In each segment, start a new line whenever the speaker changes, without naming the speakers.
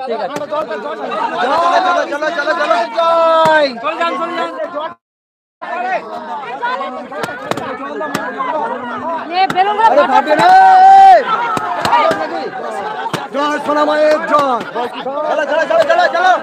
ঠিক আছে
চলো চলো চলো চলো জয়
চল যান
আরে ভাববে না জয় সোনা মায়ের জয় চলো চলো চলো চলো চলো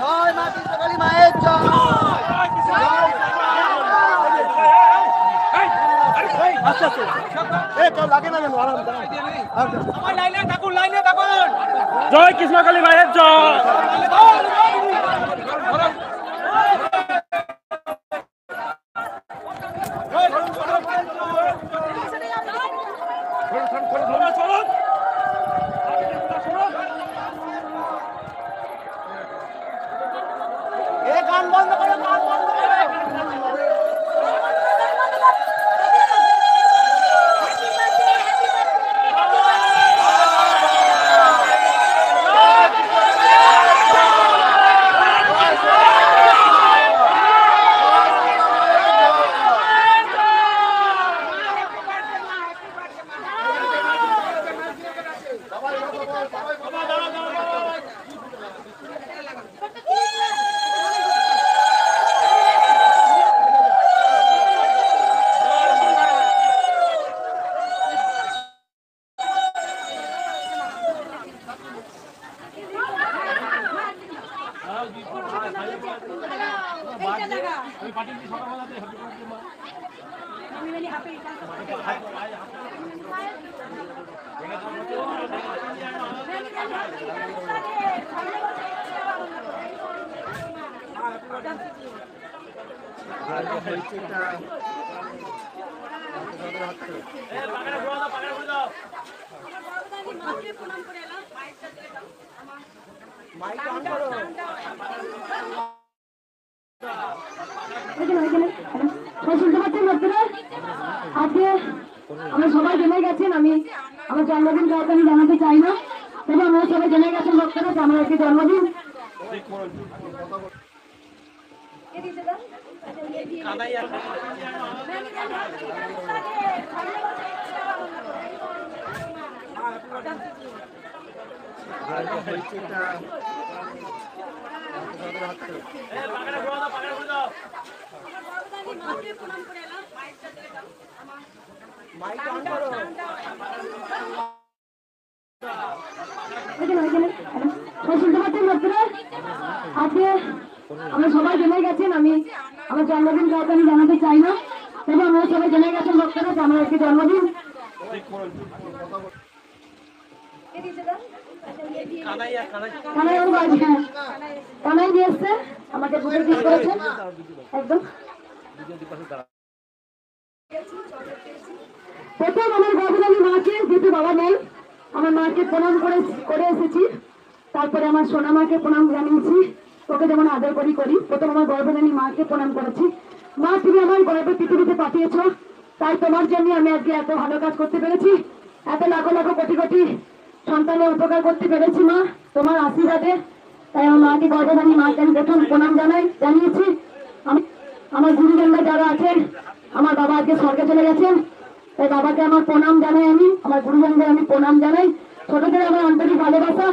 জয় মা কৃষ্ণকালী মায়ের জয় আস্তে আস্তে কেউ লাগে না কেন আরাম
লাইনে থাকুন জয় কৃষ্ণকালী মায়ের জয়
গান বন্ধ করো গান বন্ধ করো
আমরা সবাই জেনে গেছেন আমি আমার জন্মদিন কাউকে আমি জানাতে চাই না, তবে আমরা সবাই জেনে গেছেন ভক্তরা যে আমার একটি জন্মদিন। আজকে আমরা সবাই জেনে গেছেন আমি আমার জন্মদিন কাউকে আমি জানাতে চাই না, তবে আমরা সবাই জেনে গেছেন ভক্তরা যে আমার একটি জন্মদিন। কানাই নিয়ে এসছে আমাকে বুকে কিস করেছে একদম। প্রথম আমার গর্ভধারী মাকে, যেহেতু বাবা নেই, আমার মাকে প্রণাম করে এসেছি। তারপরে আমার সোনা মাকে প্রণাম জানিয়েছি, তোকে যেমন আদর করি। প্রথম আমার গর্ভধারী মাকে প্রণাম করেছি। মা, তুমি আমার গর্ভে পৃথিবীতে পাঠিয়েছ, তাই তোমার জন্য আমি আজকে এত ভালো কাজ করতে পেরেছি, এত লাখো লাখো কোটি কোটি সন্তানের উপকার করতে পেরেছি মা, তোমার আশীর্বাদে। তাই আমার মাকে, গর্ভধারী মাকে আমি প্রথম প্রণাম জানিয়েছি। আমি আমার গুরুজনরা যারা আছেন, আমার বাবা আজকে স্বর্গে চলে গেছেন, তাই বাবাকে আমার প্রণাম জানাই। আমি আমার গুরুজনদের আমি প্রণাম জানাই। ছোটদের আমার আন্তরিক ভালোবাসা,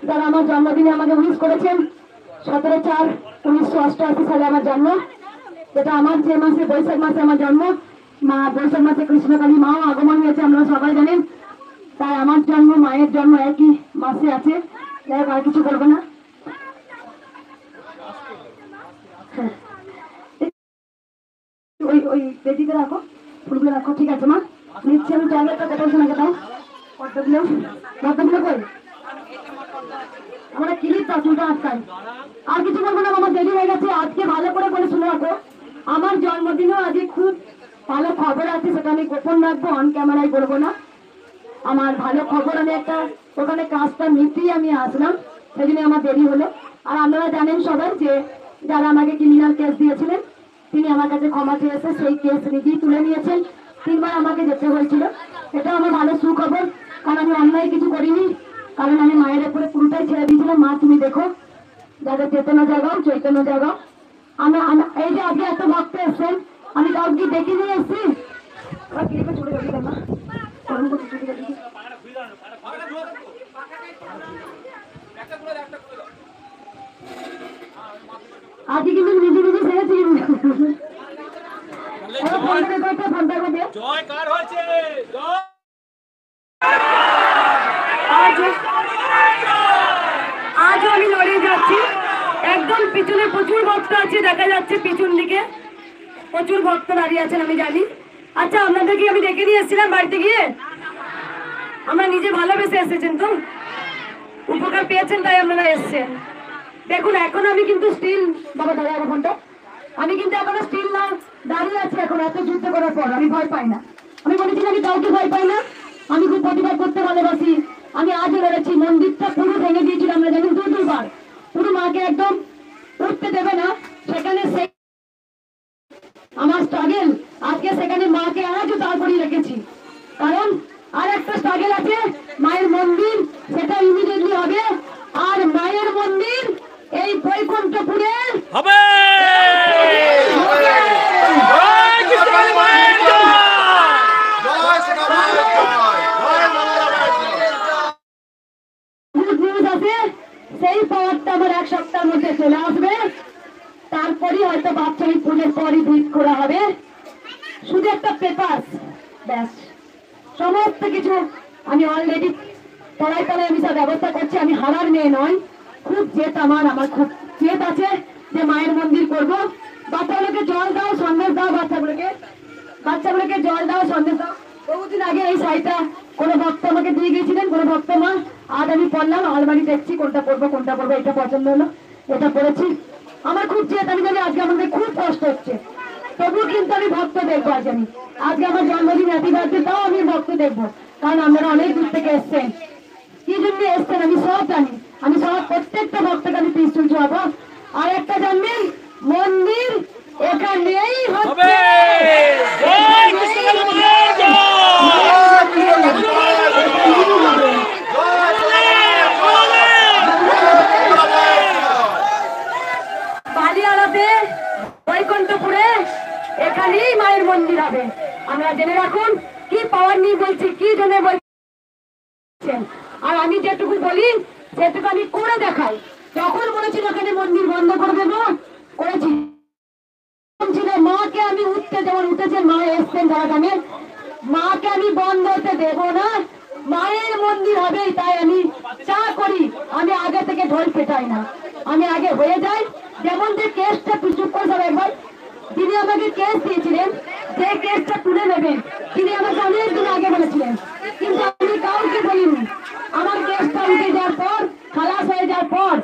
যারা আমার জন্মদিনে আমাকে উইশ করেছেন। 17/4/1988 সালে আমার জন্ম, যেটা আমার যে মাসে, বৈশাখ মাসে আমার জন্ম। মা বৈশাখ মাসে কৃষ্ণকালী মাও আগমন হয়েছে, আপনারা সবাই জানেন। তাই আমার জন্ম, মায়ের জন্ম একই মাসে আছে। যাই হোক, আর কিছু বলবো না। ওই বেদিতে রাখো, ফুলগুলো রাখো। ঠিক আছে মা, নিচ্ছি আমি টয়লেটটা। কোথাও শোনাকে দাও পদ্মগুলো কই আমরা ক্লিপ দাও, চুলটা আটকাই। আর কিছু বলবো না, আমার দেরি হয়ে গেছে। আজকে ভালো করে বলে শুনে রাখো, আমার জন্মদিনেও আজকে খুব ভালো খবর আছে, সেটা আমি গোপন রাখবো, অন ক্যামেরায় বলবো না। আমার ভালো খবর, আমি একটা ওখানে কাজটা নিতেই আমি আসলাম, সেজন্য আমার দেরি হলো। আর আপনারা জানেন সবাই যে যারা আমাকে ক্রিমিনাল কেস দিয়েছিলেন, তিনি আমার কাছে ক্ষমা চেয়েছে, সেই কেস নিজেই তুলে নিয়েছেন। 3বার আমাকে যেতে হয়েছিল। এটা আমার ভালো সুখবর, কারণ আমি অন্যায় কিছু করিনি, কারণ আমি মায়ের উপরে পুরোটাই ছেড়ে দিয়েছিলাম। মা তুমি দেখো, যাদের চেতনা জাগাও, চৈতন্য জাগাও। এই যে আজকে এত ভক্ত এসছেন, আমি কাউকে ডেকে নিয়ে এসছি। আজকে কিন্তু নিজে নিজে সেরেছি।
জয় কার হয়েছে জয়
আজও আমি লড়ে যাচ্ছি। একদম পিছনে প্রচুর ভক্ত আছে, দেখা যাচ্ছে পিছন দিকে প্রচুর ভক্ত দাঁড়িয়ে আছেন, আমি জানি। আচ্ছা, আপনাদেরকে আমি ডেকে নিয়ে এসেছিলাম বাড়িতে গিয়ে, আমরা নিজে ভালোবেসে এসেছেন তো, উপকার পেয়েছেন তাই আপনারা এসছেন। দেখুন এখন আমি কিন্তু স্টিল, বাবা দাঁড়া ঘন্টা, আমি কিন্তু এখনো স্টিল না দাঁড়িয়ে আছি। এখন এত যুদ্ধ করার পর আমি ভয় পাই না। আমি বলেছি আমি কাউকে ভয় পাই না, আমি খুব প্রতিবাদ করতে ভালোবাসি। আমি আজও লড়েছি, মন্দিরটা পুরো ভেঙে দিয়েছিল, আমরা জানি দুবার, পুরো মাকে একদম উঠতে দেবে না, সেখানে সেই আমার স্ট্রাগল, আজকে সেখানে মাকে আজও তারপরে রেখেছি। কারণ আর একটা স্ট্রাগল আছে, মায়ের মন্দির, সেটা ইমিডিয়েটলি হবে। আর মায়ের মন্দির এই বৈকুণ্ঠপুরে
হবে। জয় কৃষ্ণকালী মায়ের জয়।
জয় সোনা মায়ের জয়। জয় মঙ্গলা মায়ের জয়।
গুড নিউজ আছে, সেই পাওয়ারটা আমার 1 সপ্তাহের মধ্যে চলে আসবে। তারপরই হয়তো বাচ্চারী পুজোর পরই ভিট করা হবে। শুধু একটা পেপার, ব্যাস, সমস্ত কিছু আমি অলরেডি তলায় তলায় আমি সব ব্যবস্থা করছি। আমি হারার মেয়ে নয়, খুব জেদ আমার খুব জেদ আছে যে মায়ের মন্দির করব। বাচ্চাগুলোকে জল দাও, সন্দেশ দাও, বাচ্চাগুলোকে জল দাও, সন্দেশ দাও। বহুদিন আগে এই শাড়িটা কোনো ভক্ত আমাকে দিয়ে গিয়েছিলেন, কোনো ভক্ত মা। আজ আমি পড়লাম, আলমারি দেখছি কোনটা পরবো, এটা পছন্দ হলো, এটা পরেছি। আমার খুব জেদ, আমি জানি আজকে আমাদের খুব কষ্ট হচ্ছে, তবুও কিন্তু আমি ভক্ত দেখবো। আজ আমি আজকে আমার জন্মদিন, হ্যাপি বার্থডে, তাও আমি ভক্ত দেখবো। কারণ আপনারা অনেক দূর থেকে এসছেন, কি জন্য এসছেন আমি সব জানি। আমি সব প্রত্যেকটা ভক্তকে আমি পিস্তুল ছোঁয়াবো। আর একটা জানবেন, মন্দির এখানেই হচ্ছে।
জয় কৃষ্ণকালী মায়ের
বালিয়াড়াতে বৈকুণ্ঠপুরে এখানেই মায়ের মন্দির হবে। আমরা জেনে রাখুন কি পাওয়ার নিয়ে বলছি, কি জন্য বলছেন। আর আমি যেটুকু বলি সেটুকু আমি করে দেখাই। যখন বলেছিল এখানে মন্দির বন্ধ করে দেবো, করেছি। মাকে আমি উঠতে, যেমন উঠেছে মা এসছেন ধরাধামে, মাকে আমি বন্ধ হতে দেব না, মায়ের মন্দির হবে। তাই আমি চা করি, আমি আগে থেকে ঢোল পেটাই না, আমি আগে হয়ে যাই। যেমন যে কেসটা চুপ করে যাবে একবার, তিনি আমাকে কেস দিয়েছিলেন, যে কেসটা তুলে নেবেন, তিনি আমাকে অনেক দিন আগে বলেছিলেন, কিন্তু আমি কাউকে বলিনি। আমার কেসটা উঠে যাওয়ার পর, খালাস হয়ে যাওয়ার পর,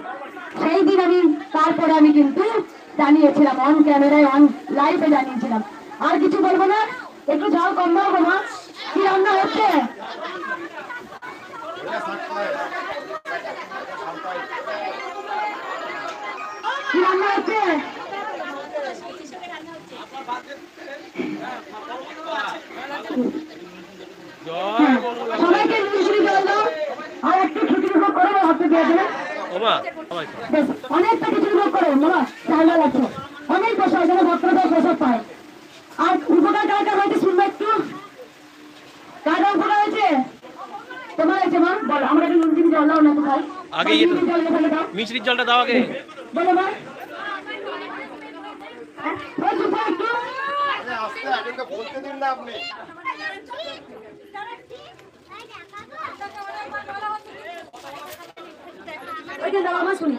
সেই দিন আমি তারপরে আমি কিন্তু জানিয়েছিলাম, অন ক্যামেরায়, অন লাইভে জানিয়েছিলাম। আর কিছু বলবো না, একটু ঝাল কম দাও গো মা। কি রান্না হচ্ছে? কি রান্না হচ্ছে? সবাইকে মিষ্টি জল দাও, আর একটু খিচুড়ি ভোগ করে হাতে দিয়ে দেবে। অনেকটা খিচুড়ি ভোগ করে বাবা, চাইলা লাগছে, অনেক বসা যেন ভক্তরা প্রসাদ পায়। আর উপকার কার কার হয়েছে শুনবো একটু, কার কার উপকার হয়েছে? তোমার হয়েছে মা, বল। আমরা একটু নুন চিনি জল দাও না তো খাই,
আগে মিষ্টির জলটা দাও আগে।
বলো মা। একটু
আস্তে আগে বলতে দিন না আপনি।
ওইটা দাও আমার শুনি।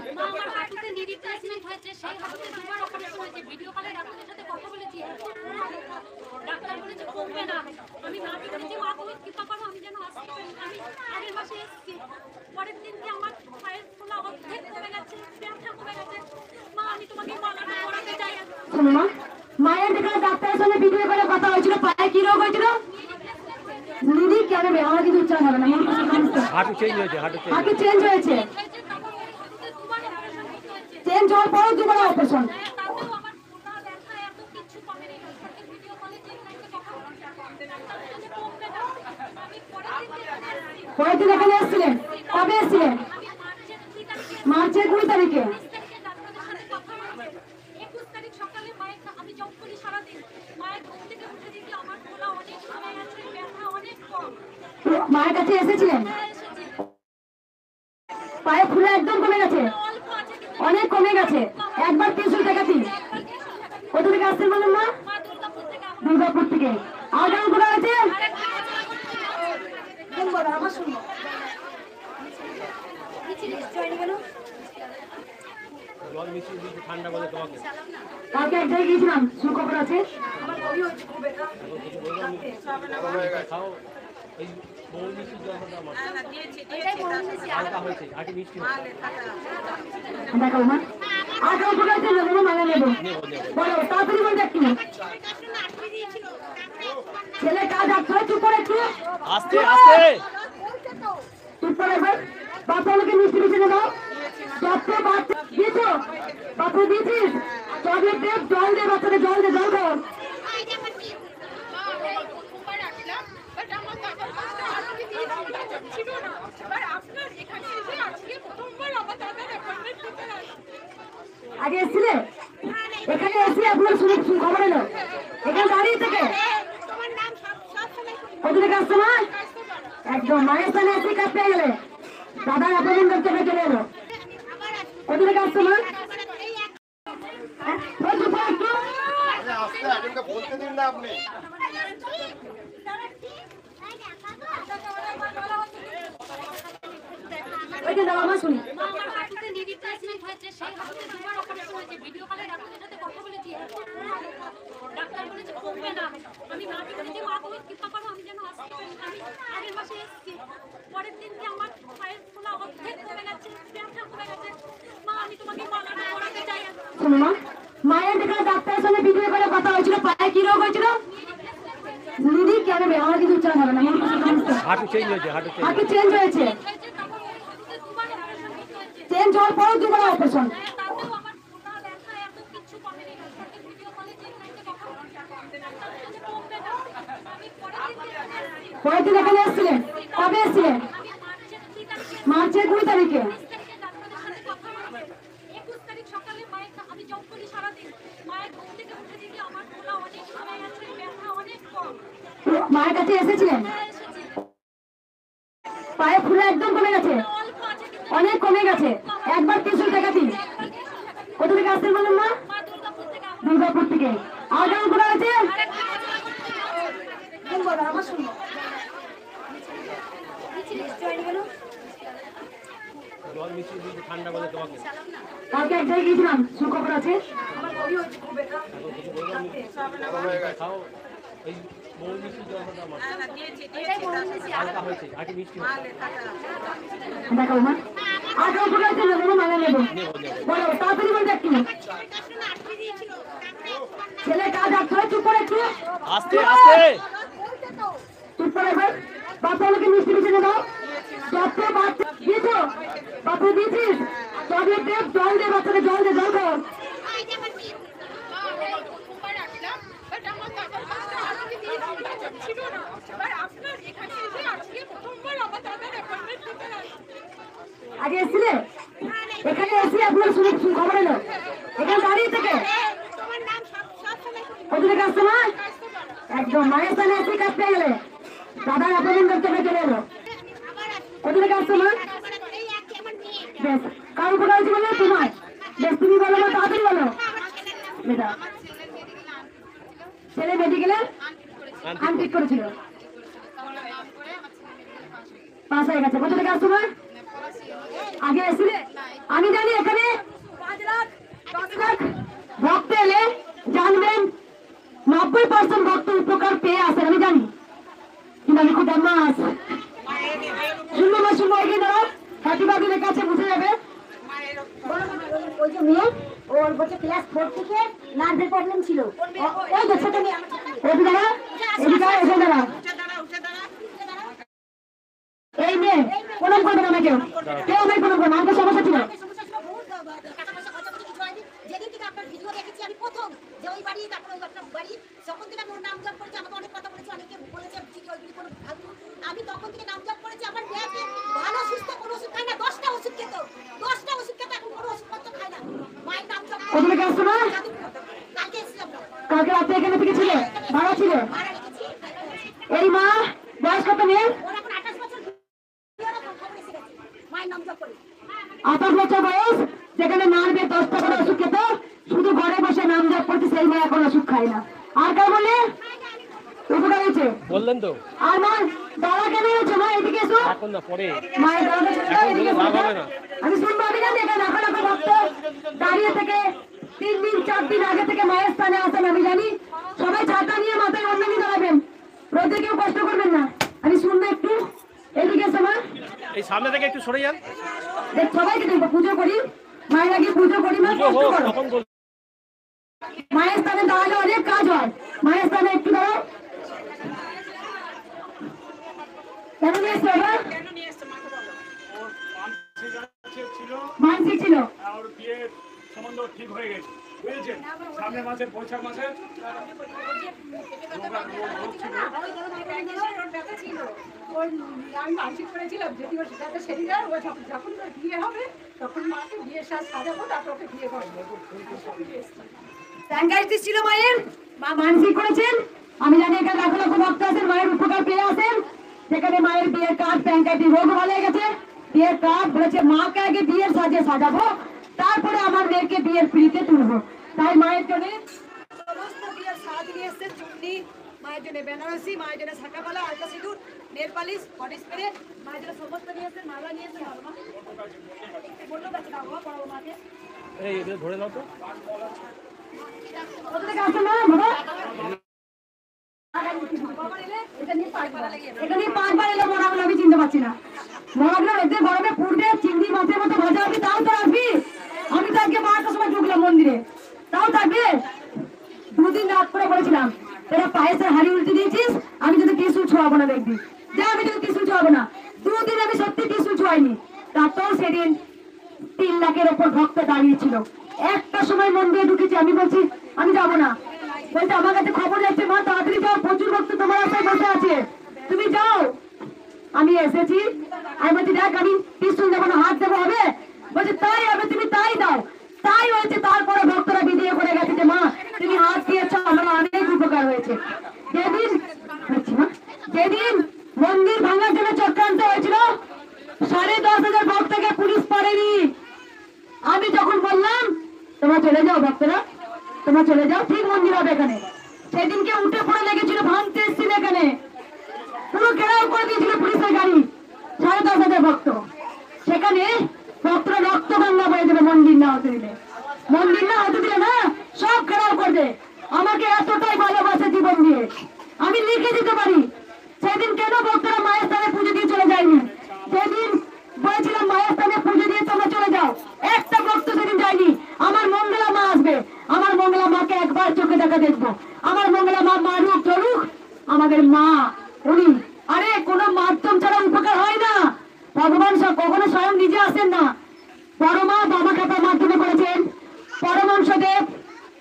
মায়ের যেখানে ডাক্তারের সঙ্গে ভিডিও করে কথা হয়েছিল, পায়ে কি রোগ হয়েছিল? নিদি কেন আমার কিছু উচ্চারণ হবে না,
হাঁটু চেঞ্জ হয়েছে,
হাঁটু চেঞ্জ হয়েছে, চেঞ্জ হওয়ার পরও 2 বার অপারেশন। পরের দিন এখানে এসেছিলেন? কবে এসেছিলেন? মার্চের 2 তারিখে। মায়ের কাছে এসেছিলেন? পায়ে ফুলে একদম কমে গেছে, অনেক কমে গেছে। একবার ত্রিশূল দেখাতি। কোথা থেকে আসছেন বললেন মা? দুর্গাপুর থেকে। আর কেমন কোথায় আছে? আমার শুনবো।
জল মিশিয়ে দিয়েছি ঠান্ডা করে তোমাকে।
কালকে এক জায়গায় গিয়েছিলাম, সুখবর আছে।
খাও এই বড় মিষ্টির জলটা দাও আমার। হালকা হয়েছে আর কি মিষ্টি হয়েছে।
দেখো মা, আর কেমন কোথায় আছে? নেবো মানে নেবো। বলো তাড়াতাড়ি বলতে একটু। ছেলে কাজ আসছে, চুপ করে একটু।
আস্তে আস্তে
চুপ করে এবার। বাচ্চাগুলোকে মিষ্টি মিশিয়ে দাও। যাতে বাচ্চা দিয়েছো, বাচ্চা দিয়েছিস। চকলেট দে, জল দে, বাচ্চাকে জল দে, জল খাও। আগে এসেছিলে? এখানে এসে আপনার শুনে খবর এলো এখানে দাঁড়িয়ে থেকে। কোথা থেকে আসছে মা? একদম মায়ের স্থানে এসে কাজ পেয়ে গেলে। দাদা অ্যাপয়েন্টমেন্ট করতে হবে, চলে এলো। কোথা থেকে আসছে মা?
আস্তে এখনকে বলতে দিন না আপনি।
ওইটা দাও আমার শুনি। শোনো মা, মায়ের যেখানে ডাক্তারের সঙ্গে ভিডিও করে কথা হয়েছিল, পায়ে কি রোগ হয়েছিল? দিদি কেন বে? আমার কিছু উচ্চারণ হবে না।
হাঁটু চেঞ্জ হয়েছে,
হাঁটু চেঞ্জ হয়েছে। চেঞ্জ হওয়ার পরেও দুবার অপারেশন। পরের দিন এখানে এসেছিলেন? কবে এসেছিলেন? মার্চের 2 তারিখে। মায়ের কাছে এসেছিলেন? পায়ে ফুলে একদম কমে গেছে, অনেক কমে গেছে। একবার ত্রিশূল দেখাতি। কোথা থেকে আসছেন বললেন মা? দুর্গাপুর থেকে। আর কেমন কোথায় আছে? আমার শুনবো।
জল মিশিয়ে দিয়েছি ঠান্ডা করে তোমাকে।
কালকে এক জায়গায় গিয়েছিলাম, সুখবর আছে।
খাও এই বড় মিষ্টির জলটা দাও আমার। হালকা হয়েছে আর কি মিষ্টি হয়েছে।
দেখো মা, আর কেমন কোথায় আছে? নেবো মানে নেবো। বলো তাড়াতাড়ি বলতে একটু। ছেলে কাজ আসছে, চুপ করে একটু।
আস্তে আস্তে
চুপ করে এবার। বাচ্চাগুলোকে মিষ্টি মিশিয়ে দাও। যাতে বাচ্চা দিয়েছো, বাচ্চা দিয়েছিস। চকলেট দে, জল দে, বাচ্চাকে জল দে, জল খাও। আগে এসেছিলে? এখানে এসে আপনার শুনে খবর এলো এখানে দাঁড়িয়ে থেকে। কোথা থেকে আসছে মা? একদম মায়ের স্থানে এসে কাজ পেয়ে গেলে। দাদা অ্যাপয়েন্টমেন্ট করতে হবে, চলে এলো। কোথা থেকে আসছে মা? বেশ, কার উপকার হয়েছে বলে তোমার? বেশ, তুমি বলো মা, তাড়াতাড়ি বলো। বেটা, ছেলে মেডিকেলে আনফিট করেছিল, পাস হয়ে গেছে। কোথা থেকে আসছো মা? আগে এসেছিলে? আমি জানি এখানে 5 লাখ 10 লাখ ভক্ত এলে জানবেন 90% ভক্ত উপকার পেয়ে আসেন, আমি জানি। কিন্তু আমি খুব মাস শুনবো না, শুনবো এগিয়ে দাঁড়াও। হাতিবাদীদের কাছে বুঝে যাবে। ওই যে মেয়ে, ওর বলছে ক্লাস 4 থেকে নার্ভের প্রবলেম ছিল। ওই যে ছোট মেয়ে, এদিকে দাঁড়া, এদিকে এসে দাঁড়া। এই মেয়ে প্রণাম করবে না কেউ, কেউ আমায় প্রণাম করবে না। আমাকে সমস্যা ছিল।
যেদিন থেকে আপনার ভিডিও দেখেছি আমি প্রথম, যে ওই বাড়ি, তারপর ওই বাড়ি, যখন থেকে আমি ওর নাম জপ করেছি, আমাকে অনেক কথা বলেছে, অনেকে বলেছে
কোথা থেকে আসছো মা?
কালকে এসেছিলাম না।
কালকে রাতে এখানে থেকে ছিলে, ভাড়া ছিল।
ভাড়া রেখেছি।
এই মা বয়স কত মেয়ের?
ওর এখন 28 বছর। বিয়েরও খবর এসে গেছে। মায়ের নাম জপ করে।
28 বছর বয়স, যেখানে মারবে 10টা করে ওষুধ খেত, শুধু ঘরে বসে নাম জপ করতে, সেই মেয়ে এখন ওষুধ খায় না। আর কার বললে উপকার হয়েছে?
বললেন তো
আর মা দাদা কেন হয়েছে? মা এদিকে এসো।
এখন না পরে
মায়ের দাদা এদিকে এসো।
লাভ হবে না।
আমি শুনবো আমি জানি এখানে লাখো লাখো ভক্ত দাঁড়িয়ে থেকে 3 দিন 4 দিন আগে থেকে মায়ের স্থানে আসেন। আমি জানি সবাই ছাতা নিয়ে মাথায় অন্য নিয়ে দাঁড়াবেন, রোদে কেউ কষ্ট করবেন না। আমি শুনবো একটু, এদিকে এসো মা।
এই সামনে থেকে একটু সরে যান।
দেখ সবাইকে দেখবো, পুজো করি, মায়ের আগে পুজো করি, মা
পুজো
কষ্ট
হোক
করো।
তখন বল।
মায়ের স্থানে দাঁড়ালে অনেক কাজ হয়। মায়ের স্থানে একটু দাঁড়াও। কেন নিয়ে এসছো এবার? মানসিক ছিল।
আর বিয়ের সম্বন্ধ ঠিক হয়ে গেছে, বুঝেছেন? সামনের মাসে বৈশাখ মাসে
আমি মানসিক করেছিলাম যদি ওর যাতে সেরে যায়, ও যখন ওর বিয়ে হবে তখন মাকে বিয়ের সাজ সাজাবো, তারপর ওকে বিয়ে করবো।
ট্যাঙ্কাইটিস ছিল মায়ের, মা মানসিক করেছেন। আমি জানি এখানে লাখো লাখো ভক্ত আছেন, মায়ের উপকার পেয়ে আসেন। যেখানে মায়ের বিয়ের কার্ড, ট্যাঙ্কাইটিস রোগ ভালো হয়ে গেছে, বিয়ের কার্ড বলেছে মাকে আগে বিয়ের সাজে সাজাবো, তারপরে আমার মেয়েকে বিয়ের পিড়িতে তুলবো। তাই মায়ের জন্য
সমস্ত বিয়ের সাজ নিয়ে এসছে, চুন্নি, মায়ের জন্য বেনারসি, মায়ের জন্য শাঁখাপালা, আলতা সিঁদুর, নেল পালিশ, বডি স্প্রে, মায়ের জন্য সমস্ত নিয়ে এসছে, মালা নিয়ে এসছে। বাবা বললো কাছে দাও বাবা, বড় মাকে
এই এগুলো ধরে নাও তো।
কোথা থেকে আসছেন মা? বাবা এখানে 5 বার এলো মরাগুলো, আমি চিনতে পারছি না। মরাগুলো এদের গরমে পুড়বে, চিংড়ি মাছের মতো ভাজা হবে, তাও তো আসবি। আমি তো আজকে 12টার সময় ঢুকলাম মন্দিরে, তাও থাকবে। 2 দিন রাত করে বলেছিলাম তোরা পায়েসের হাড়ি উল্টে দিয়েছিস, আমি যদি টিসু ছোঁয়াবো না, দেখবি যে আমি যদি টিসু ছোঁয়াবো না। 2 দিন আমি সত্যি টিসু ছোঁয়াইনি। তারপর সেদিন 3 লাখের ওপর ভক্ত দাঁড়িয়েছিল। একটা সময় মন্দিরে ঢুকেছি, আমি বলছি আমি যাবো না। বলছে আমার কাছে খবর যাচ্ছে মা তাড়াতাড়ি যাও, প্রচুর ভক্ত তোমার আশায় বসে আছে, তুমি যাও। আমি এসেছি, আমি বলছি দেখ আমি পিস্তল যখন হাত দেবো হবে, বলছে তাই হবে, তুমি তাই দাও। তাই হয়েছে। তারপরে ভক্তরা বিদিয়ে করে গেছে যে মা তুমি হাত দিয়েছ, আমার অনেক উপকার হয়েছে। যেদিন যেদিন মন্দির ভাঙার জন্য চক্রান্ত হয়েছিল, 10,500 ভক্তকে পুলিশ পারেনি। আমি যখন বললাম তোমরা চলে যাও ভক্তরা, তোমরা চলে যাও, ঠিক মন্দির হবে এখানে, সেদিনকে উঠে পড়ে লেগেছিল, ভাঙতে এসেছিল এখানে, পুরো ঘেরাও করে দিয়েছিল পুলিশের গাড়ি, 10,500 ভক্ত। সেখানে ভক্তরা রক্ত গঙ্গা বয়ে দেবে মন্দির না হতে দিলে, মন্দির না হতে দিলে না সব ঘেরাও করবে। আমাকে এতটাই ভালোবাসে জীবন দিয়ে, আমি লিখে দিতে পারি সেদিন কেন ভক্তরা মায়ের স্থানে পুজো দিয়ে চলে যায়নি। সেদিন বলেছিলাম মায়ের স্থানে পুজো দিয়ে তোমরা চলে যাও, একটা ভক্ত সেদিন যায়নি। আমার মঙ্গলা মা আসবে, আমার মঙ্গলা মাকে একবার চোখে দেখা দেখবো। আমার মঙ্গলা মা মারুক চলুক, আমাদের মা উনি, আরে কোনো মাধ্যম ছাড়া উপকার হয় না। ভগবান কখনো স্বয়ং নিজে আসেন না। পরমা বাবা খাতার মাধ্যমে করেছেন, পরমহংসদেব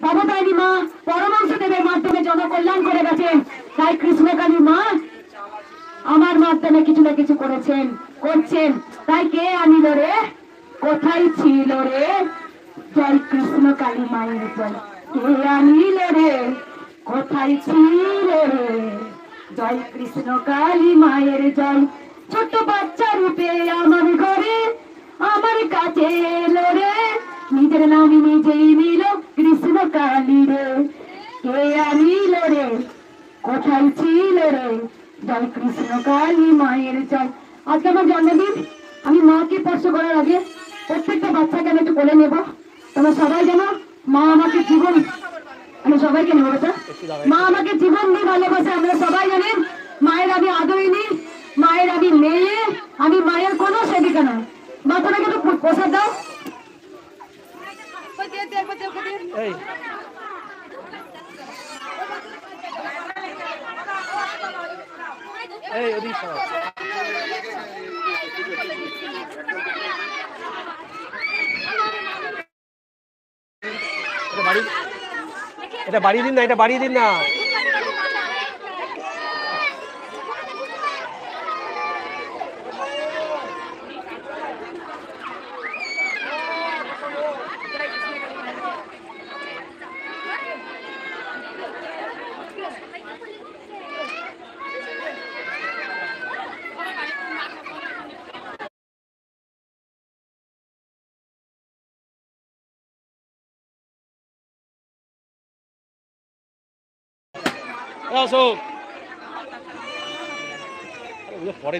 ভবতারিণী মা পরমহংসদেবের মাধ্যমে জনকল্যাণ করে গেছেন। তাই কৃষ্ণকালী মা আমার মাধ্যমে কিছু না কিছু করেছেন, করছেন। তাই কে আনিল রে, কোথায় ছিল রে, জয় কৃষ্ণ কালী মায়ের জয়। কে আনিল রে, কোথায় ছিল রে, জয় কৃষ্ণ কালী মায়ের জয়। ছোট বাচ্চা রূপে আমার ঘরে আমার কাছে এলো রে, নিজের নামে নিজেই নিল কৃষ্ণ কালী রে। কে আনিল রে, কোথায় ছিল রে, জয় কৃষ্ণ কালী মায়ের জয়। আজকে আমার জন্মদিন, আমি মাকে স্পর্শ করার আগে প্রত্যেকটা বাচ্চাকে আমি একটু কোলে নেব। তোমরা সবাই জানো মা আমাকে জীবন, আমি সবাইকে নেবো বেটা, মা আমাকে জীবন দিয়ে ভালোবাসে। আমরা সবাই জানেন মায়ের আমি আদরিনি, মায়ের আমি মেয়ে, আমি মায়ের কোনো সেবিকা নয়। বাচ্চাটাকে একটু প্রসাদ দাও।
এই এই ওদিক সরাও। এটা বাড়িয়ে দিন না, এটা বাড়িয়ে দিন না। অশোক পরে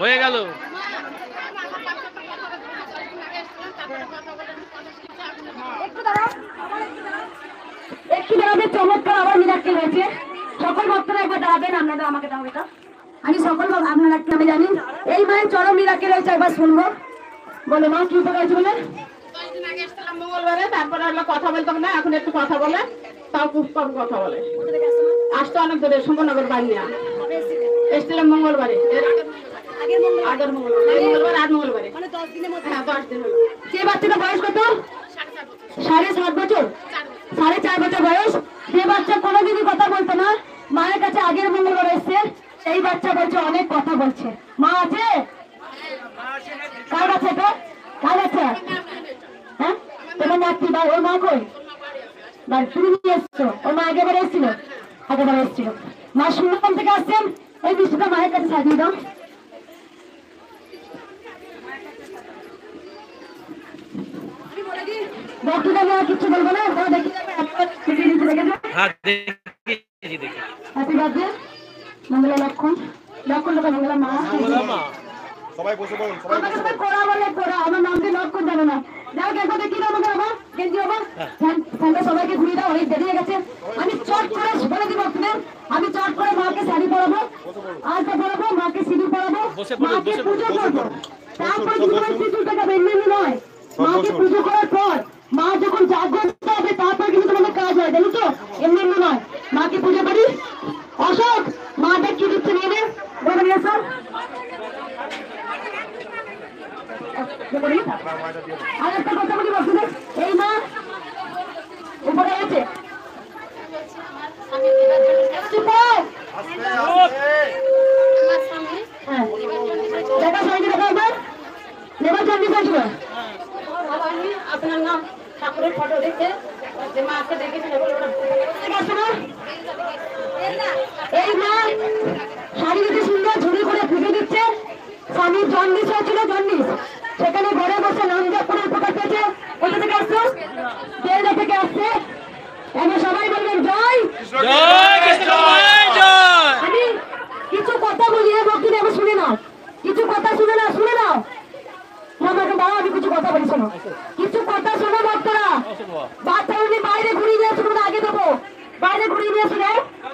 হয়ে গেল।
একটু দাঁড়াবে, চমৎকার আবার মিরাক্কেল হয়েছে। সকল ভক্তরা একবার দাঁড়াবেন, আপনারা আমাকে দাও এটা। আমি সকল আপনারা আমি জানি এই মায়ের চরম মিরাক্কেল হয়েছে, একবার শুনবো। বলো মা কি উপকার হয়েছে বলে?
মঙ্গলবারে তারপরে হলো কথা বলতাম না, এখন একটু কথা বলে, তাও খুব কম কথা বলে। আসতো অনেক দূরে, সুন্দরনগর বাড়ি এসেছিলাম মঙ্গলবারে, আগের মঙ্গলবার 8 মঙ্গলবারে,
মানে 10 দিনের মধ্যে।
হ্যাঁ 10 দিন হলো।
সে বাচ্চাটা বয়স কত? 7.5 বছর, 4.5 বছর বয়স। যে বাচ্চা কোনোদিনই কথা বলতো না, মায়ের কাছে আগের মঙ্গলবার এসছে, সেই বাচ্চা বলছে অনেক কথা বলছে। মা আছে? কার কাছে এটা? কার কাছে? হ্যাঁ তোমার নাতি বা ওর মা কই? তুমি নিয়ে এসছো? ওর মা আগেবারে এসেছিল? আগেবারে এসেছিল। মা সুন্দরবন থেকে আসছেন, এই মিষ্টিটা মায়ের কাছে সাজিয়ে দাও। ভক্তটা কিছু বলবো না, দেখি হ্যাপি বার্থডে মঙ্গলা লক্ষণ, লক্ষণ লোক মঙ্গলা মা।
সবাই বসে বলুন, সবাই বসে বলুন।
কোরা বলে কোরা, আমার নামকে লক্ষণ জানো না। যাও দেখো কি নাম আমার গেঞ্জি বাবা, ফ্যানটা সবাইকে ঘুরিয়ে দাও, অনেক দেরি হয়ে গেছে। আমি চট করে বলে দিব আপনাদের, আমি চট করে মাকে শাড়ি পরাবো, আলতা পরাবো, মাকে সিঁদুর পরাবো, মাকে পুজো করবো। তারপর সিঁদুরটাকে বেন্যামি নয়, মাকে পুজো করার পর মা যখন জাগ্রত হবে তারপর কিন্তু তোমাদের কাজ হয়, জানো তো? এমনি এমনি নয়, মাকে পুজো করি। অশোক মাটা কি দিচ্ছে নিয়ে নে, বলে নিয়ে আসো। আর একটা কথা বলি বসুদের, এই মা উপরে আছে দেখা সঙ্গে দেখা একবার নেবার জন্য আসবে।
আপনার নাম ঠাকুরের ফটো দেখে যে মাকে দেখেছিল
এই মা শাড়ি যদি সুন্দর ঝুড়ি করে ফুটে দিচ্ছে। স্বামীর জন্ডিস হয়েছিল, জন্ডিস, সেখানে ঘরে বসে নাম জপ করে উপকার পেয়েছে। কোথা থেকে আসছে? বেলদা থেকে আসছে। এবার সবাই বলবেন জয় জয়। আমি কিছু কথা বলি, ভক্তি এবার শুনে নাও, কিছু কথা শুনে নাও, শুনে নাও। আমাকে বাবা আমি কিছু কথা বলি, শোনো, কিছু কথা শোনো ভক্তরা। বাচ্চা উনি বাইরে ঘুরিয়ে নিয়ে আসুন, আগে দেবো, বাইরে ঘুরিয়ে নিয়ে আসুন,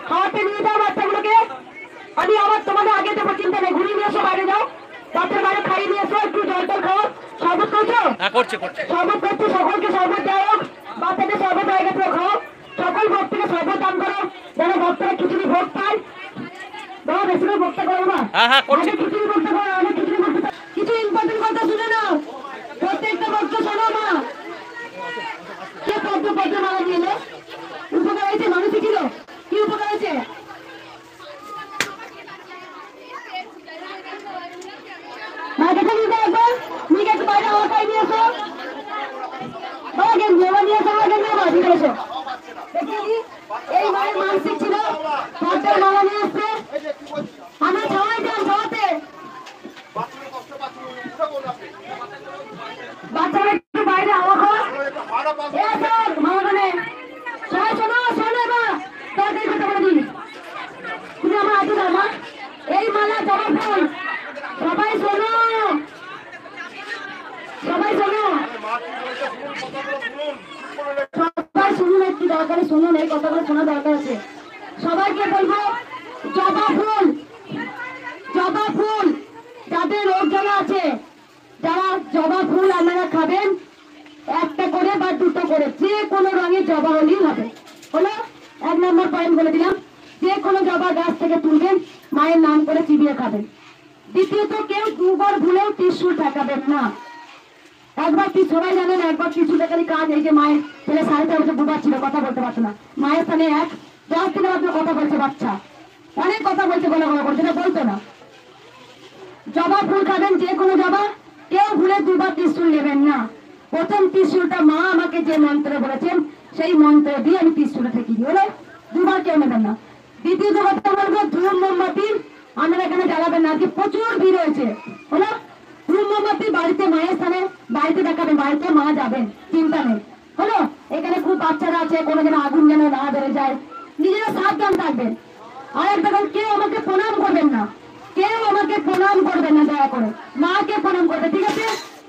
খাওয়াতে নিয়ে যাও বাচ্চাগুলোকে। আমি আবার তোমাদের আগে দেবো, চিন্তা নেই, ঘুরিয়ে নিয়ে এসো, বাইরে যাও, বাচ্চার বাইরে খাইয়ে নিয়ে এসো, একটু জল টল খাও। শরবত করছো? শরবত করছো, সকলকে শরবত দেওয়া হোক, বাচ্চাদের শরবত হয়ে গেছে, খাও। সকল ভক্তকে শরবত দান করো, যেন ভক্তরা খিচুড়ি ভোগ পায়। বাবা বেশি করে ভক্ত করো না, খিচুড়ি ভক্ত করো, অনেক খিচুড়ি ভক্ত। কিছু ইম্পর্টেন্ট কথা শুনে নাও, প্রত্যেকটা ভক্ত শোনো মা। কে পদ্ম পদ্ম মারা নিয়ে এলো? উপকার হয়েছে? মানুষই ছিল, কি উপকার হয়েছে? মাকে নিয়ে যাও একবার, নিয়ে একটু বাইরে হাওয়া খাই নিয়ে এসো। বাবা গেঞ্জি এবার নিয়ে এসো, গেঞ্জি বাবা ঠিক আছে। এই মায়ের মানসিক ছিল, পদ্মের মালা নিয়ে এসছে। আমরা সবাই যান খাওয়াতে, বাচ্চারা একটু বাইরে হাওয়া খাওয়া। সবাই শোনো, শোনো এবার তাড়াতাড়ি কথা বলে দিন। তুমি আমার হাতে দাও মা, এই মালা জবা ফুল। সবাই শোনো, সবাই শোনো, সবাই শুনুন, একটু দরকারে শুনুন, এই কথাগুলো শোনা দরকার আছে। সবাইকে বলবো জবা ফুল, জবা ফুল যাদের রোগ জ্বালা আছে, যারা জবা ফুল আপনারা খাবেন, একটা করে বা দুটো করে, যে কোনো রঙের জবা হলেই হবে। হলো 1 নম্বর পয়েন্ট বলে দিলাম, যে কোনো জবা গাছ থেকে তুলবেন, মায়ের নাম করে চিবিয়ে খাবেন। দ্বিতীয়ত কেউ দুবার ভুলেও ত্রিশূল ঠেকাবেন না। একবার কি সবাই জানেন, একবার ত্রিশূল ঠেকালি কাজ। এই যে মায়ের ছেলে 4.5 বছর বুবার ছিল, কথা বলতে পারতো না, মায়ের স্থানে 10 দিনের মাত্র কথা বলছে বাচ্চা, অনেক কথা বলছে, গলা গলা করছে, বলতো না। জবা ফুল খাবেন, যে কোনো জবা, কেউ ভুলে দুবার ত্রিশূল নেবেন না। প্রথম ত্রিশূলটা মা আমাকে যে মন্ত্র বলেছেন, সেই মন্ত্র দিয়ে আমি ত্রিশূলটা ঠেকি দিই, হলো দুবার কেউ নেবেন না। দ্বিতীয়ত কথা বলবো, ধূপ মোমবাতি আপনারা এখানে জ্বালাবেন না, আজকে প্রচুর ভিড় হয়েছে, হলো ধূপ মোমবাতি বাড়িতে মায়ের স্থানে বাড়িতে দেখাবেন, বাড়িতে মা যাবেন, চিন্তা নেই হলো। এখানে খুব বাচ্চারা আছে, কোনো যেন আগুন যেন না ধরে যায়, নিজেরা সাবধান থাকবেন। আর একটা কথা, কেউ আমাকে প্রণাম করবেন না, কেউ আমাকে প্রণাম করবেন না, দয়া করে মাকে প্রণাম করবে, ঠিক আছে?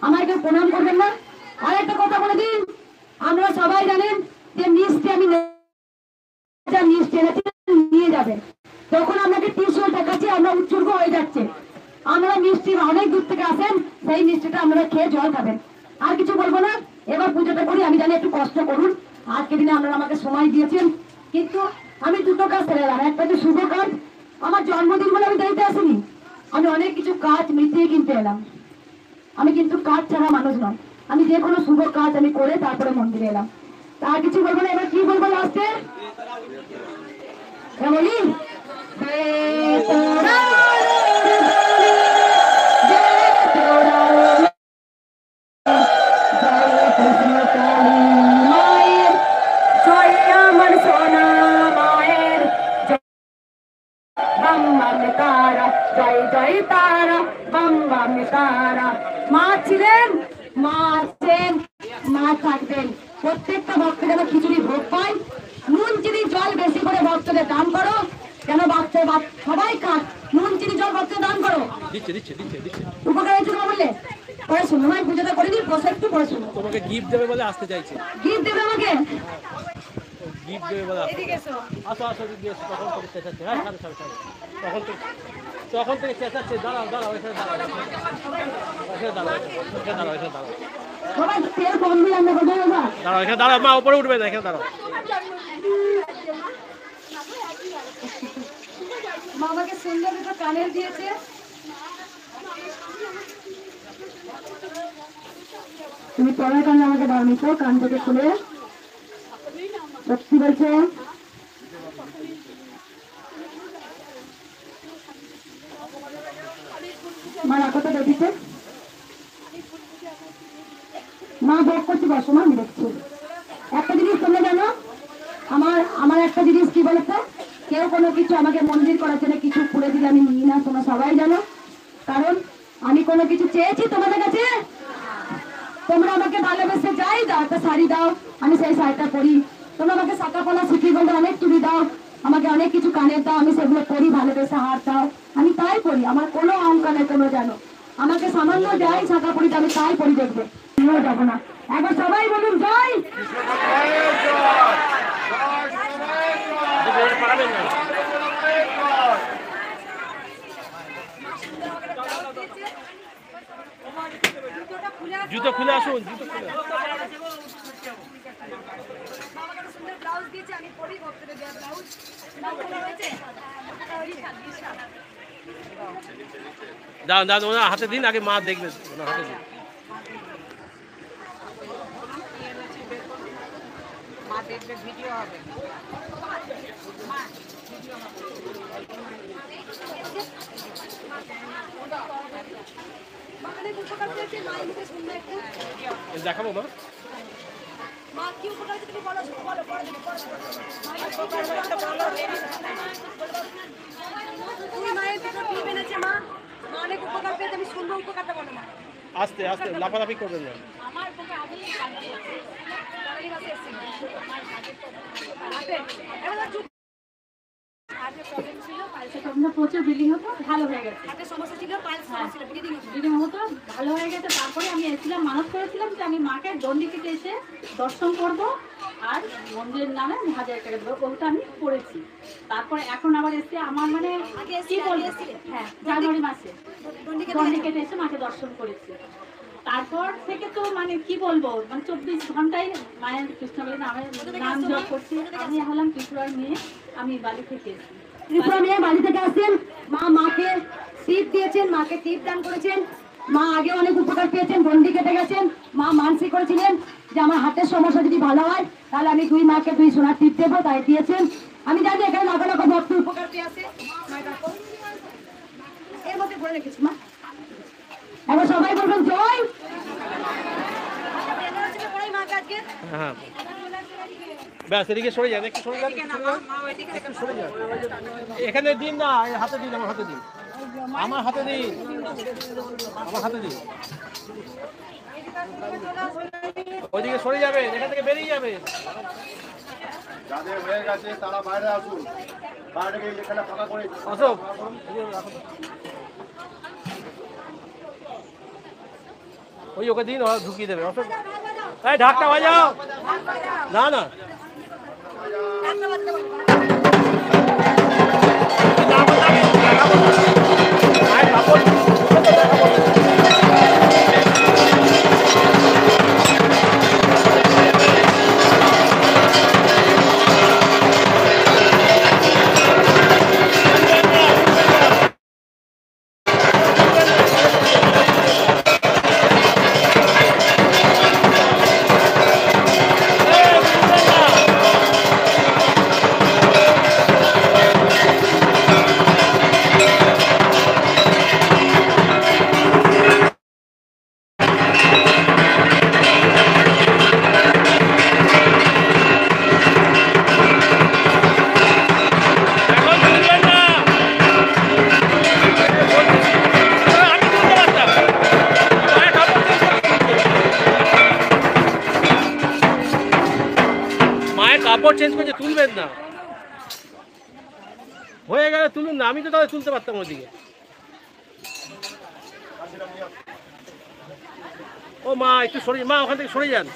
আমাকে প্রণাম করবেন না। আর একটা কথা বলে দিন, আমরা সবাই জানেন যে মিষ্টি আমি মিষ্টি এনেছি, নিয়ে যাবেন। তখন আপনাকে ত্রিশূল দেখাচ্ছি, আমরা উৎসর্গ হয়ে যাচ্ছে, আমরা মিষ্টি অনেক দূর থেকে আসেন, সেই মিষ্টিটা আপনারা খেয়ে জল খাবেন। আর কিছু বলবো না, এবার পুজোটা করি। আমি জানি একটু কষ্ট করুন, আজকে দিনে আপনারা আমাকে সময় দিয়েছেন, কিন্তু আমি দুটো কাজ সেরে এলাম। একটা হচ্ছে শুভ কাজ, আমার জন্মদিন বলে আমি দাঁড়িয়ে আসিনি, আমি অনেক কিছু কাজ মিটিয়ে কিনতে এলাম। আমি কিন্তু কাজ ছাড়া মানুষ নয়, আমি যে কোনো শুভ কাজ আমি করে তারপরে মন্দিরে এলাম। আর কিছু বলবো না, এবার কি বলবো লাস্টে বলি, মা ছিলেন, মা আছেন, মা থাকবেন। প্রত্যেকটা ভক্ত যেন খিচুড়ি ভোগ পায়, নুন চিনি জল বেশি করে ভক্তদের দান করো, কেন সবাই খাক, নুন চিনি জল ভক্তদের দান করো। উপকার হয়েছিল বললে পরে শুনো, আমি পুজোটা করে দিই, বসে একটু পরে শুনো।
তোমাকে গিফট দেবে বলে আসতে চাইছে,
গিফট দেবে আমাকে,
গিফট দেবে বলে আসো আসো দিদি এসো। তখন থেকে চেঁচাচ্ছে, হ্যাঁ সাড়ে সাড়ে সাড়ে, তখন থেকে চেঁচাচ্ছে, দাঁড়াও দাঁড়াও এখানে দাঁড়াও, এখানে দাঁড়াও, এখানে দাঁড়াও, এখানে দাঁড়াও,
সবাই তেল কম দিয়ে রান্না করবে না,
দাঁড়াও এখানে দাঁড়াও, মা উপরে উঠবে না, এখানে দাঁড়াও।
মা আমাকে সুন্দর দুটো কানের দিয়েছে, তুমি পরের কানে আমাকে দাও নিতো, কান থেকে খুলে সত্যি বলছে। মা রাখো তো দেখছে, মা ভোগ করছি, বসো মা, আমি দেখছি। একটা জিনিস তোমরা জানো, আমার একটা জিনিস কি বলতো, কেউ কোনো কিছু আমাকে মন্দির করার জন্য কিছু খুলে দিলে আমি নিই না, তোমরা সবাই জানো। কারণ আমি কোনো কিছু চেয়েছি তোমাদের কাছে, তোমরা আমাকে ভালোবেসে যাই দাও, একটা শাড়ি দাও, আমি সেই শাড়িটা পরি। তোমরা আমাকে শাঁখা সুতি বলতে অনেক চুড়ি দাও, আমাকে অনেক কিছু কানের দাও, আমি সেগুলো পরি, ভালোবেসে হার দাও, আমি তাই পরি। আমার কোনো অহংকার নেই, তোমরা জানো। আমাকে সামান্য যাই শাঁখা পরিতে আমি তাই পরি, দেখবে যাবো না। একবার সবাই বলুন জয়।
জুতো খুলে আসুন, জুতো খুলে
সুন্দর ব্লাউজ দিয়েছে, আমি পরি ভক্তদের দেওয়া ব্লাউজ।
দাও দাও, ওনার হাতে দিন, আগে মা দেখবে, ওনার হাতে দিন।
মা দেখবে, ভিডিও হবে।
দেখাবো মা,
মা কি উপকার হয়েছে তুমি বলো, বলো পরে দেবে, তুমি মায়ের দুটো টিপ এনেছে মা, মা অনেক উপকার পেয়েছে, আমি শুনবো উপকারটা বলো মা।
আস্তে আস্তে লাফালাফি করবেন না।
আমার উপকার আমি
প্রচুর ব্লিডিং হতো, ভালো হয়ে গেছে,
হাতের সমস্যা ছিল, পায়ের সমস্যা ছিল, ব্লিডিং হতো।
ব্লিডিং হতো, ভালো হয়ে গেছে। তারপরে আমি এসেছিলাম, মানত করেছিলাম যে আমি মাকে দণ্ডিকেটে এসে দর্শন করবো আর মন্দিরের নামে 1000 টাকা দেবো, ওটা আমি করেছি। তারপরে এখন আবার এসে আমার মানে কি বলবো, হ্যাঁ জানুয়ারি মাসে দণ্ডিকেটে এসে মাকে দর্শন করেছি। তারপর থেকে তো মানে কি বলবো, মানে 24 ঘন্টায় মায়ের কৃষ্ণকালী নামে নাম জপ করছি। আমি হলাম ত্রিপুরার মেয়ে, আমি বাড়ি থেকে এসেছি।
ত্রিপুরা মেয়ে বাড়ি থেকে আসছেন, মা মাকে টিপ দিয়েছেন, মাকে টিপ দান করেছেন। মা আগে অনেক উপকার পেয়েছেন, গন্ডি কেটে গেছেন। মা মানসিক করেছিলেন যে আমার হাতের সমস্যা যদি ভালো হয় তাহলে আমি 2 মাকে 2 সোনার টিপ দেবো, তাই দিয়েছেন। আমি জানি এখানে লাখ লাখ ভক্ত উপকার পেয়ে আছে, এর মধ্যে বলে রেখেছি মা। এবার সবাই বলবেন জয়।
হ্যাঁ ব্যাস, এদিকে সরে যান, একটু সরে যান, একটু সরে যান, এখানে দিন না, হাতে দিন, আমার হাতে দিন। আমার হাতে দিন, আমার হাতে দিন। ওইদিকে সরে যাবে, এখান থেকে বেরিয়ে যাবে।
যাদের হয়ে গেছে তারা বাইরে আসুন, বাইরে গিয়ে এখানে ফাঁকা করে
অশোক ওই ওকে দিন, ওরা ঢুকিয়ে দেবে। অশোক এই ঢাকটা বাজাও। না না কাপড় চেঞ্জ করছে, তুলবেন না। হয়ে গেলে তুলুন না, আমি তো তাহলে তুলতে পারতাম ওইদিকে। ও মা একটু সরে, মা ওখান থেকে সরে যান।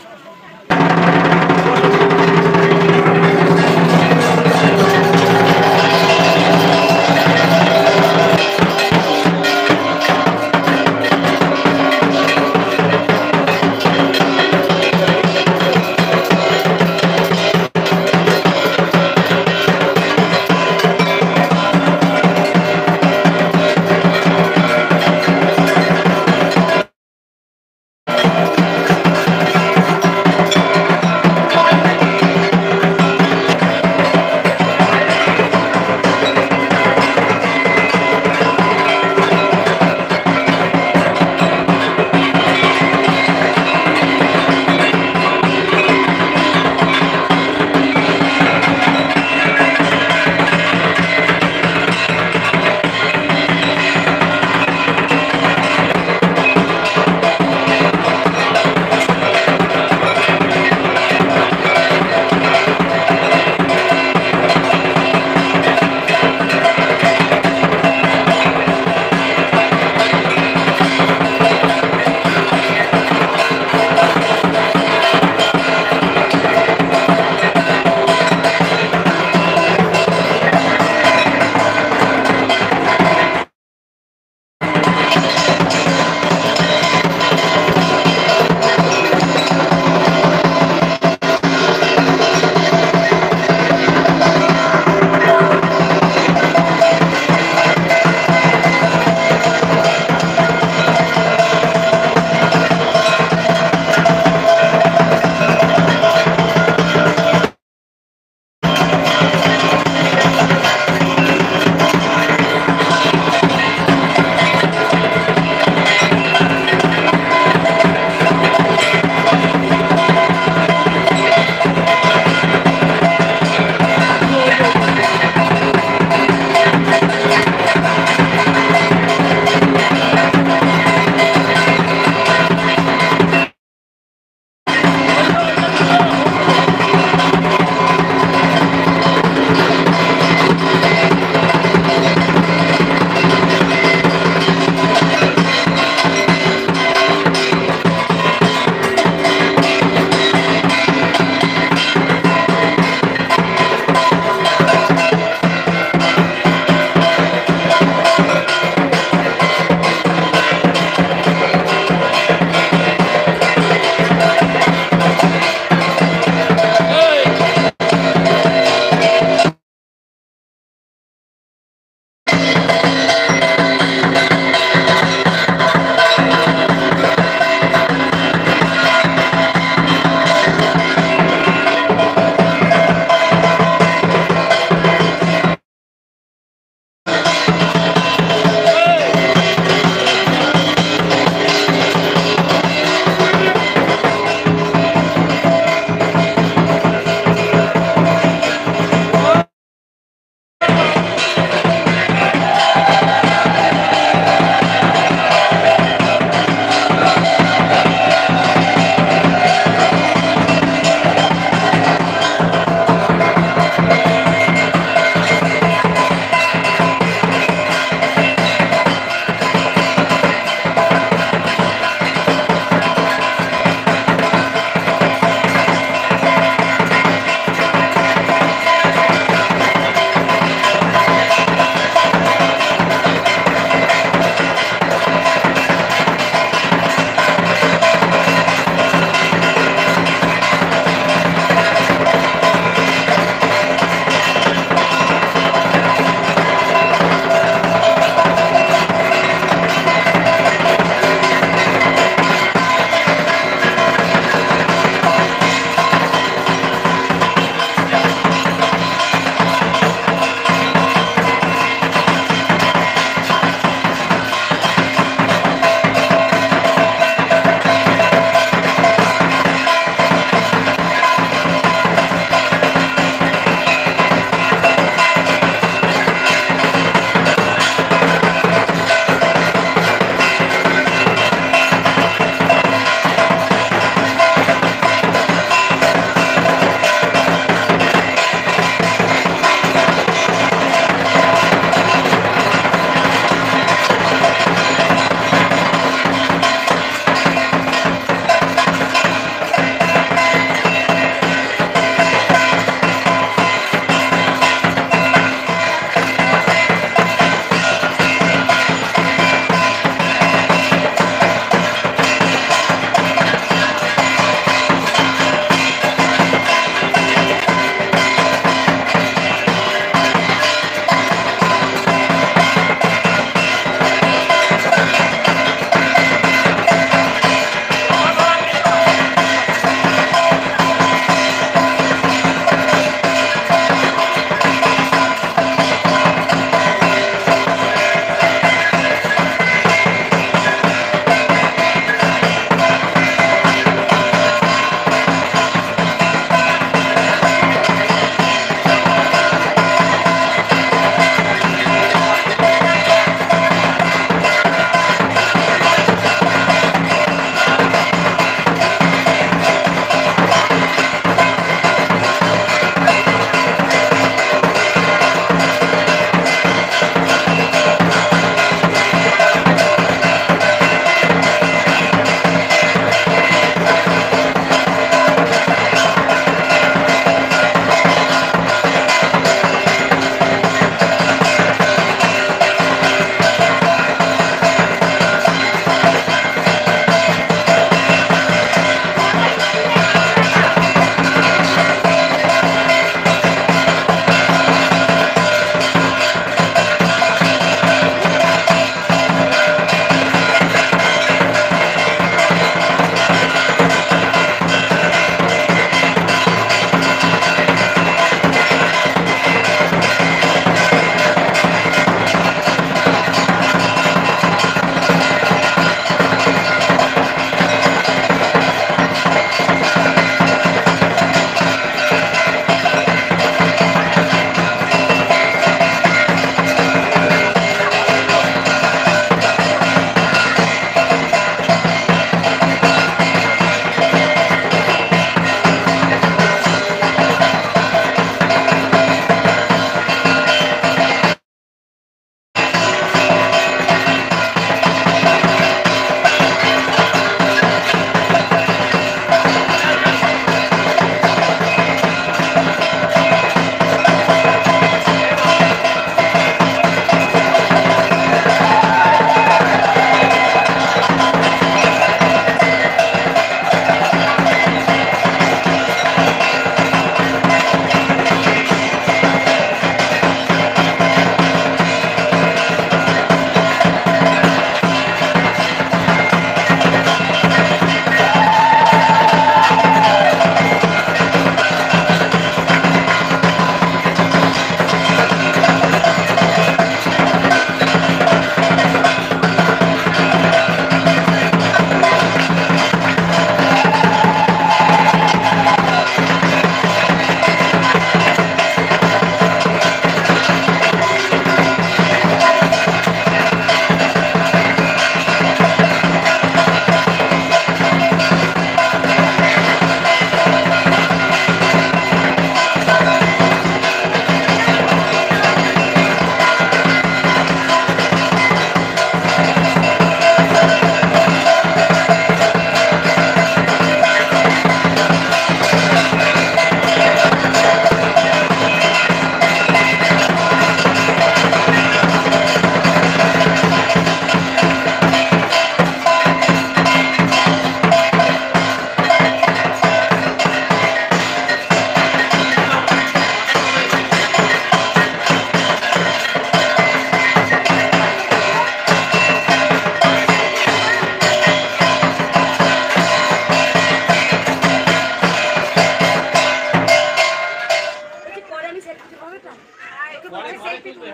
আমাকে বলছে সেলফি তুলবে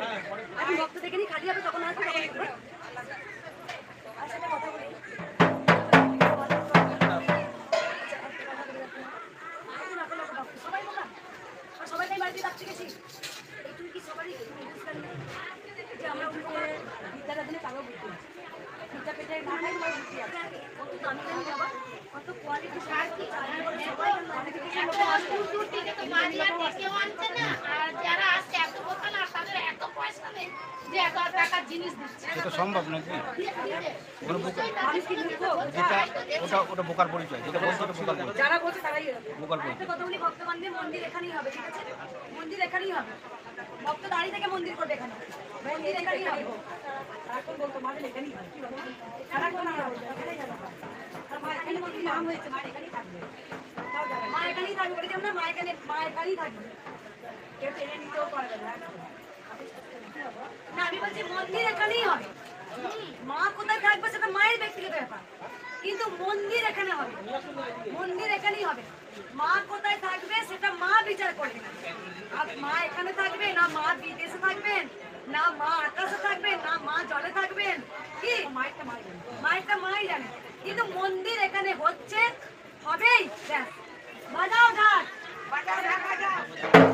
আমি ভক্ত দেখে নি খালি হবে তখন আসবে আসলে কথা বলি সবাই বললাম সবাই তাই বাড়িতে ডাকতে গেছি একটু কি সবারই যে আমরা বিদ্যাটা দিলে তারাও বুঝতে বিদ্যা পেটে না খাই তোমার বুঝতে আছে কত দামি দামি বাবা কত কোয়ালিটি সার কি
এটা সম্ভব নাকি? ওটা বোকার পরিচয়, যেটা বলছে ওটা বোকার পরিচয়।
যারা বলছে তারাই
বোকার পরিচয়।
কথা বলি ভক্তবান্ধব মন্দির এখানেই হবে ঠিক আছে মন্দির এখানেই হবে ভক্ত দাঁড়িয়ে থেকে মন্দির করবে এখানে মন্দির এখানেই হবে এখন বলতো মাদের এখানেই হবে সারাক্ষণ আমরা বলবো এখানেই যাবো আর মা এখানে মন্দির নাম হয়েছে মা এখানেই থাকবে মা এখানেই থাকবে বলি আমরা মা এখানেই থাকবে কেউ টেনে নিতেও পারবে না না আমি বলছি মন্দির এখানেই হবে মা কোথায় থাকবে সেটা মায়ের ব্যক্তিগত ব্যাপার কিন্তু মন্দির এখানে হবে মন্দির এখানেই হবে মা কোথায় থাকবে সেটা মা বিচার করবে আর মা এখানে থাকবে না মা বিদেশে থাকবেন না মা আকাশে থাকবেন না মা জলে থাকবেন কি মায়েরটা মাই জানে কিন্তু মন্দির এখানে হচ্ছে হবেই ব্যাস বাজাও ঘাট বাজাও ঢাকা